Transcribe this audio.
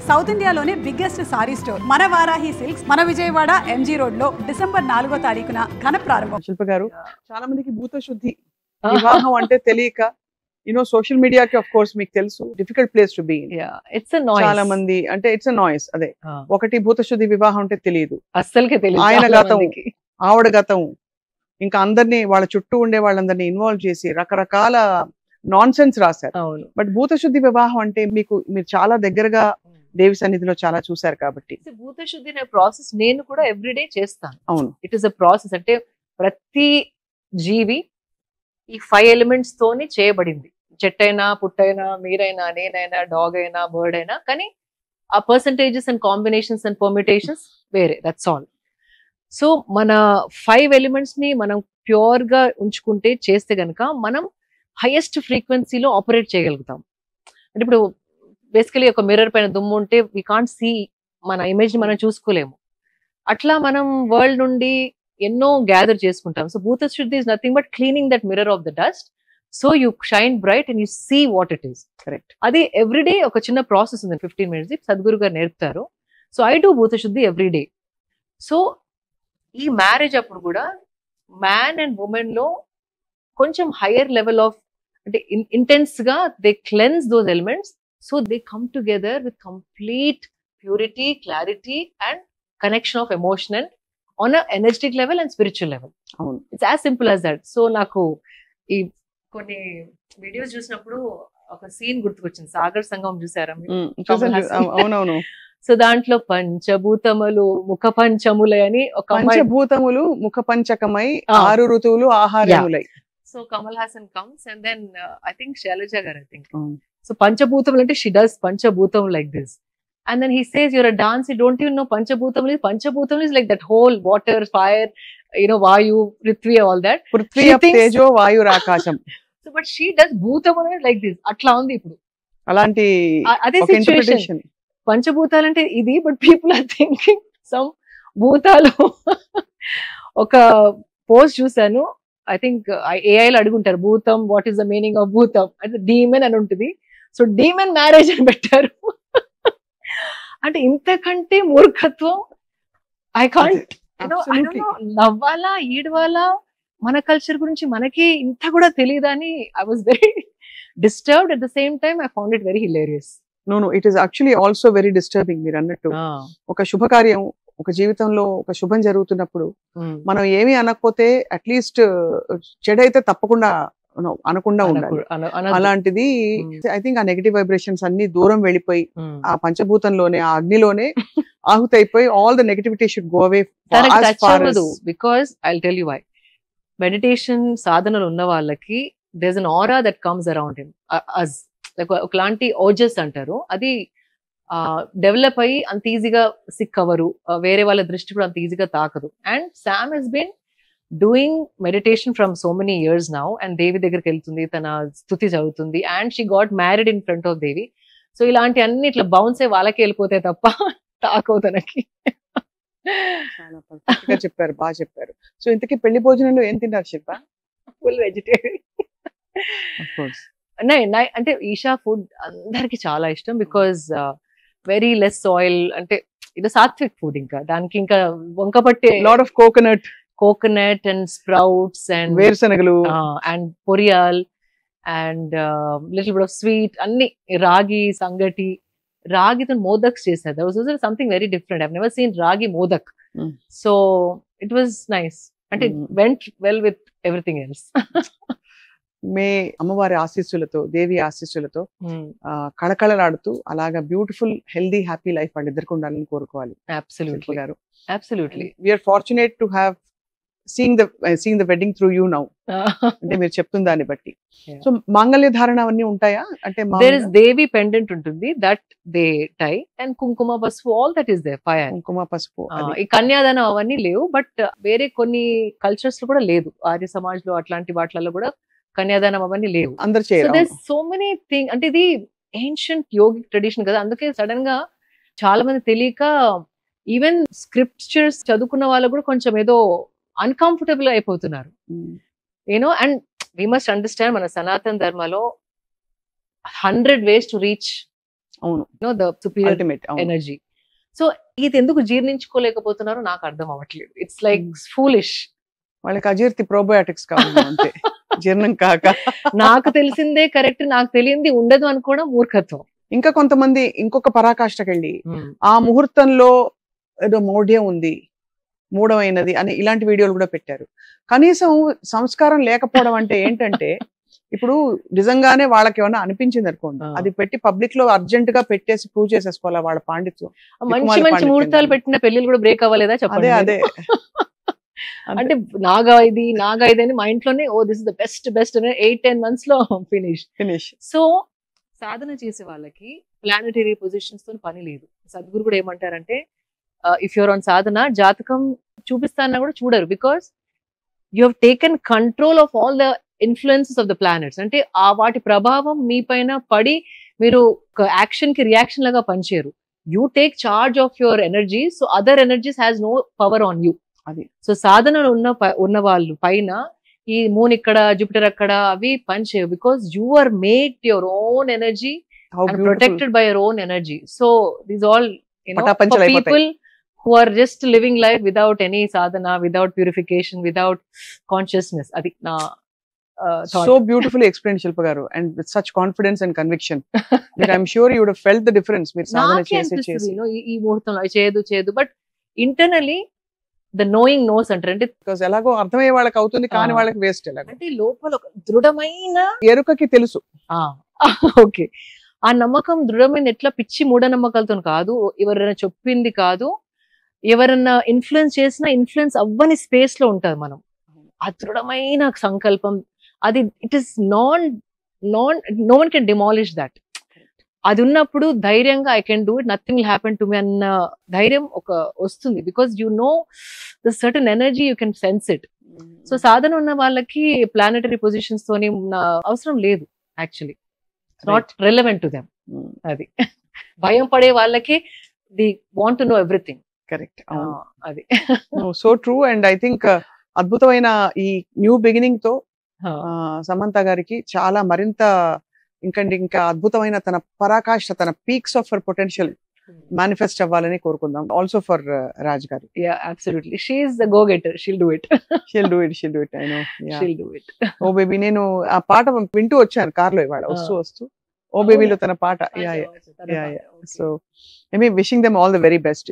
South ఇండియాలోనే biggest sorry store మన Varahi silks మన విజయవాడ ఎంజీ రోడ్ లో డిసెంబర్ 4వ తారీఖున ఘన ప్రారంభం. శిల్ప గారు, చాలా మందికి భూత శుద్ధి వివాహం అంటే తెలియక సోషల్ మీడియాకి ఆఫ్ కోర్స్ మీకు తెలుసు డిఫికల్ట్ ప్లేస్ టు బి. చాలా మంది అంటే ఇట్స్ అ నాయిస్. అదే ఒకటి భూత శుద్ధి వివాహం అంటే తెలియదు, అస్సలకే తెలియదు. ఆయన గతం ఆవిడ గతం ఇంకా అందరినీ వాళ్ళ చుట్టూ ఉండే వాళ్ళందరినీ ఇన్వాల్వ్ చేసి రకరకాల నాన్ సెన్స్ రాశారు. బట్ భూత శుద్ధి వివాహం అంటే మీరు చాలా దగ్గరగా దేవి సన్నిధిలో చాలా చూసారు కాబట్టి భూత శుద్ధి అనే ప్రాసెస్ నేను కూడా ఎవ్రీడే చేస్తాను. అవును, ఇట్ ఈస్ అ ప్రాసెస్. అంటే ప్రతి జీవి ఈ 5 ఎలిమెంట్స్ తోని చేయబడింది. చెట్టైనా, పుట్టైనా, మీరైనా, నేనైనా, డాగ్ అయినా, బర్డ్ అయినా, కానీ ఆ percentages and combinations and permutations వేరే. That's all. సో మన 5 ఎలిమెంట్స్ ని మనం ప్యూర్ గా ఉంచుకుంటే చేస్తే గనక మనం హైయెస్ట్ ఫ్రీక్వెన్సీలో ఆపరేట్ చేయగలుగుతాం. అంటే ఇప్పుడు బేసికలీ ఒక మిర్రర్ పైన దుమ్ము ఉంటే వీ కాంట్ సీ, మన ఇమేజ్ ని మనం చూసుకోలేము. అట్లా మనం వరల్డ్ నుండి ఎన్నో గ్యాదర్ చేసుకుంటాం. So Bhuta Shuddhi is nothing but cleaning that mirror of the dust so you shine bright and you see what it is. Correct. అది ఎవ్రీడే ఒక చిన్న ప్రాసెస్ ఉంది, 15 minutes సద్గురు గారు నేర్పుతారు. సో ఐ డూ భూత శుద్ధి ఎవ్రీడే. సో ఈ మ్యారేజ్ అప్పుడు కూడా మ్యాన్ అండ్ ఉమెన్ లో కొంచెం హయ్యర్ లెవెల్ ఆఫ్ అంటే ఇంటెన్స్ గా they cleanse those elements. So they come together with complete purity, clarity and connection of emotion and on energetic level and spiritual level. It's as simple as that. So నాకు ఈ కొన్ని videos చూసినప్పుడు ఒక scene గుర్తుకొచ్చింది. సాగర్ సంగమం చూసారా? అవునవును. So దాంట్లో పంచభూతములు ముఖ పంచములై అని ఒక పంచభూతములు ముఖ పంచకమై 6 ఋతువులు ఆహారములై. So Kamal Haasan comes and then I think Shailaja గారు ఐ థింక్. సో పంచభూతములు అంటే షీ డస్ పంచభూతం like this. And then he says, you're a dancer, don't you know Panchabhutam is like that whole water, fire, Vayu, Prithvi, all that. Prithvi of Tejo, Vayu, Rakasham. So, but she does Bhutam like this. Atla undi ippudu. Alanti oka interpretation. Panchabhutalu ante idi, but people are thinking some bhutalu. Oka post chusanu, I think AI lo aduguntaru bhutam, what is the meaning of bhutam? Ante demon అని ఉంటుంది. So demon marriage అని పెట్టారు. అంటే ఇంతకంటే మూర్ఖత్వం I can't నవ్వాలా ఈడవాలా, మన culture గురించి మనకి ఇంత కూడా తెలియదు అని I was very disturbed. At the same time I found it very hilarious. No it is actually also very disturbing. మీరు అన్నట్టు ఒక శుభకార్యం, ఒక జీవితంలో ఒక శుభం జరుగుతున్నప్పుడు మనం ఏమీ అనకపోతే అట్లీస్ట్ చెడైతే తప్పకుండా అనకుండా ఉండాలి. అలాంటిది ఐ థింక్ ఆ నెగటివ్ వైబ్రేషన్స్ అన్ని దూరం వెళ్ళిపోయి ఆ పంచభూతంలోనే, ఆ అగ్నిలోనే ఆహుతైపోయి all the negativity should go away. Because I will tell you why. Meditation సాధనలు ఉన్న వాళ్ళకి there is an aura that comes around him, as like ఒకలాంటి ఓజస్ అంటారు. అది డెవలప్ అయ్యి అంత ఈజీగా సిక్ అవ్వరు, వేరే వాళ్ళ దృష్టి కూడా అంత ఈజీగా తాకదు. And Sam he's been doing meditation from so many years now, and Devi దగ్గరికి వెళ్తుంది, తన స్తుతి చదువుతుంది, and she got married in front of Devi. So ఇలాంటి అన్ని ఇట్లా బౌన్స్ అయ్యి వాళ్ళకి వెళ్ళిపోతే తప్ప తాకవు తనకి. చెప్పారు, బాగా చెప్పారు. సో ఇంతకీ పెళ్లి భోజనంలో ఏం తిన్నారు శిల్ప? Full vegetarian. అంటే ఈషా ఫుడ్ అందరికి చాలా ఇష్టం బికాజ్ వెరీ లెస్ ఆయిల్, అంటే ఇది సాత్విక్ ఫుడ్. ఇంకా దానికి ఇంకా వంక పట్టే lot of coconut and sprouts and వేరుశనగలు and poriyal and little bit of sweet, అన్ని రాగి సంగటి, రాగితో మోదక్స్ చేశారు. that was also something very different. I've never seen ragi modak. So it was nice, and it went well with everything else. మే అమ్మవారి ఆశీస్సులతో, దేవి ఆశీస్సులతో కళకళలాడుతూ అలాగా beautiful healthy happy life వాళ్ళిద్దరికి ఉండాలని కోరుకోవాలి. Absolutely గారు, absolutely. We are fortunate to have seeing the wedding through you now. అంటే మీరు చెప్తున్న దాన్ని బట్టి. సో మాంగళ్య ధారణ అవన్నీ ఉంటాయా? అంటే there is devi pendant ఉంటుంది, that they tie, and కుంకుమ పసుపు, all that is there. fire, కుంకుమ పసుపు, ఈ కన్యాదానం అవన్నీ లేవు. బట్ వేరే కొన్ని కల్చర్స్ లో కూడా లేదు. ఆర్య సమాజ్ లో అట్లాంటి వాటిలలో కూడా కన్యాదానం అవన్నీ లేవు. అందరు చేయరు. So many thing. అంటే ఇది ఏన్షియంట్ యోగిక్ ట్రెడిషన్ కదా, అందుకే సడన్ గా చాలా మంది తెలియక ఈవెన్ స్క్రిప్చర్స్ చదువుకున్న వాళ్ళు కూడా కొంచెం ఏదో అన్కంఫర్టబుల్ అయిపోతున్నారు. అండ్ వీ మస్ట్ అండర్స్టాండ్, మన సనాతన ధర్మలో 100 ways to reach అవును, the superior ultimate. Energy. So ఇది ఎందుకు జీర్ణించుకోలేకపోతున్నారో నాకు అర్థం అవ్వట్లేదు. It's like foolish. వాళ్ళకి అజీర్తి ప్రోబయోటిక్స్ కావాలి అంతే, జీర్ణం కాక. నాకు తెలిసిందే కరెక్ట్, నాకు తెలియంది ఉండదు అనుకోవడం మూర్ఖత్వం. ఇంకా కొంతమంది ఇంకొక పరాకాష్ఠకి వెళ్ళి ఆ ముహూర్తంలో ఏదో మౌఢ్యం ఉంది, మూఢమైనది అని ఇలాంటి వీడియోలు కూడా పెట్టారు. కనీసం సంస్కారం లేకపోవడం అంటే ఏంటంటే, ఇప్పుడు నిజంగానే వాళ్ళకి ఏమైనా అనిపించింది అనుకోండి, అది పెట్టి పబ్లిక్ లో అర్జెంట్ గా పెట్టేసి ప్రూవ్ చేసేసుకోవాలా వాళ్ళ పాండిత్యం. మంచి మంచి ముహూర్తాలు పెట్టిన పెళ్లిళ్ళు కూడా బ్రేక్ అవ్వలేదా చెప్పండి. అదే అంటే నాగా ఇది అని మా ఇంట్లోనే oh this is the best అని 8-10 months లో ఫినిష్. సో సాధన చేసే వాళ్ళకి ప్లానటరీ పొజిషన్స్ తో పని లేదు. సద్గురు కూడా ఏమంటారంటే, ఇఫ్ యూర్ ఆన్ సాధన, జాతకం చూపిస్తానా కూడా చూడరు, because you have taken control of all the influences of the planets. అంటే ఆ వాటి ప్రభావం మీ పైన పడి మీరు ఒక యాక్షన్ కి రియాక్షన్ లాగా పనిచేయరు. You take charge of your energy, so other energies has no power on you. అది సో సాధన ఉన్న వాళ్ళు పైన ఈ మూన్ ఇక్కడ, జూపిటర్ అక్కడ అవి పనిచేయవు, because you are made your own energy and protected by your own energy. So these all, for people who are just living life without any sadhana, without purification, without consciousness. Adi na thought. So beautifully explained, Shilpa garu, and with such confidence and conviction that I'm sure you would have felt the difference. Meer sadhana chesi ee muhurtamlo chedu, but internally the knowing knows అంటే, because ఎలాగో అర్థమయ్యే వాళ్ళకి అవుతుంది, కానీ వాళ్ళకి waste. ఎలాగో అంటే లోపల ఒక దృఢమైన ఎరుకకి తెలుసు. ఓకే, ఆ నమ్మకం దృఢమైన ఎట్లా పిచ్చి మూఢనమ్మకాలతో కాదు, ఎవరైనా చెప్పింది కాదు, ఎవరైనా ఇన్ఫ్లుయెన్స్ చేసినా ఇన్ఫ్లుయెన్స్ అవ్వని స్పేస్ లో ఉంటది మనం. ఆ దృఢమైన సంకల్పం అది, it is no one can demolish that. అది ఉన్నప్పుడు ధైర్యంగా I can do it, nothing will happen to me అన్న ధైర్యం ఒక వస్తుంది, because you know the certain energy, you can sense it. So సాధన ఉన్న వాళ్ళకి ప్లానటరీ పొజిషన్స్ తోని అవసరం లేదు, actually not relevant to them. అది భయం పడే వాళ్ళకి they want to know everything. Correct, అది so true. And I think అద్భుతమైన ఈ న్యూ బిగినింగ్ తో సమంత గారికి చాలా మరింత ఇంకా అద్భుతమైన తన పరాకాష్ఠ, తన peaks of her potential manifest అవ్వాలని కోరుకుందాం. ఆల్సో ఫర్ రాజ్ గారు. Yeah, absolutely. She is the go-getter. She'll do it. She'll do it. I know. Yeah. She'll do it. Oh baby, నేను ఆ పాట వింటూ వచ్చాను కార్లో ఇవాళ వస్తూ. ఓ బేబీలో తన పాట. So I mean wishing them all the very best.